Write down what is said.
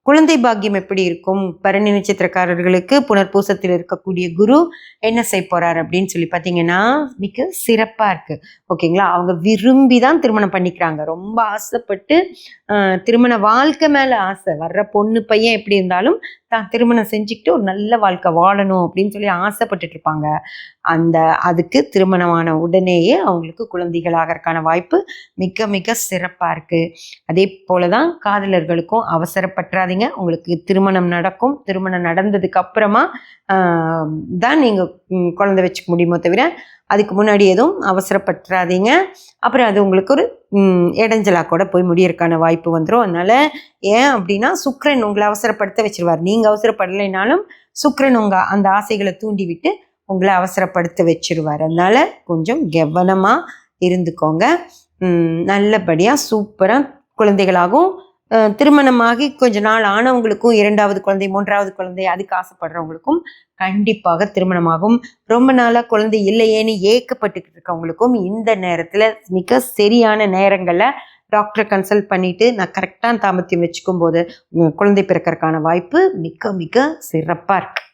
குழந்தை பாக்கியம் எப்படி இருக்கும்? பரணி நட்சத்திரக்காரர்களுக்கு புனர்பூசத்தில் இருக்கக்கூடிய குரு என்ன செய்ய போறாரு அப்படின்னு சொல்லி பார்த்தீங்கன்னா, மிக சிறப்பா இருக்கு. ஓகேங்களா? அவங்க விரும்பி தான் திருமணம் பண்ணிக்கிறாங்க. ரொம்ப ஆசைப்பட்டு திருமண வாழ்க்கை மேல ஆசை. வர்ற பொண்ணு, பையன் எப்படி இருந்தாலும் தான் திருமணம் செஞ்சுக்கிட்டு ஒரு நல்ல வாழ்க்கை வாழணும் அப்படின்னு சொல்லி ஆசைப்பட்டுட்டு இருப்பாங்க. அதுக்கு திருமணமான உடனேயே அவங்களுக்கு குழந்தைகள் ஆகறதுக்கான வாய்ப்பு மிக மிக சிறப்பா இருக்கு. அதே போல தான் காதலர்களுக்கும் அவசரப்பட்டுறாதீங்க. உங்களுக்கு திருமணம் நடக்கும். திருமணம் நடந்ததுக்கு அப்புறமா தான் நீங்க குழந்தை வச்சுக்க முடியுமோ தவிர, அதுக்கு முன்னாடி எதுவும் அவசரப்பட்டுறாதீங்க. அப்புறம் அது உங்களுக்கு ஒரு இடைஞ்சலா கூட போய் முடியறதுக்கான வாய்ப்பு வந்துடும். அதனால ஏன் அப்படின்னா, சுக்கிரன் உங்களை அவசரப்படுத்த வச்சிருவார். நீங்க அவசரப்படலைனாலும் சுக்கிரன் அந்த ஆசைகளை தூண்டி விட்டு உங்களை அவசரப்படுத்த வச்சிருவார். அதனால கொஞ்சம் கவனமா இருந்துக்கோங்க. நல்லபடியாக சூப்பராக குழந்தைகளாகவும் திருமணமாகி கொஞ்ச நாள் ஆனவங்களுக்கும் 2வது குழந்தை 3வது குழந்தை அதுக்கு ஆசைப்படுறவங்களுக்கும் கண்டிப்பாக திருமணமாகும். ரொம்ப நாளாக குழந்தை இல்லையேன்னு ஏக்கப்பட்டுக்கிட்டு இருக்கவங்களுக்கும் இந்த நேரத்தில் மிக சரியான நேரங்களில் டாக்டரை கன்சல்ட் பண்ணிட்டு நான் கரெக்டான தாம்பத்தியம் வச்சுக்கும் போது குழந்தை பிறக்கறதுக்கான வாய்ப்பு மிக மிக சிறப்பாக இருக்கு.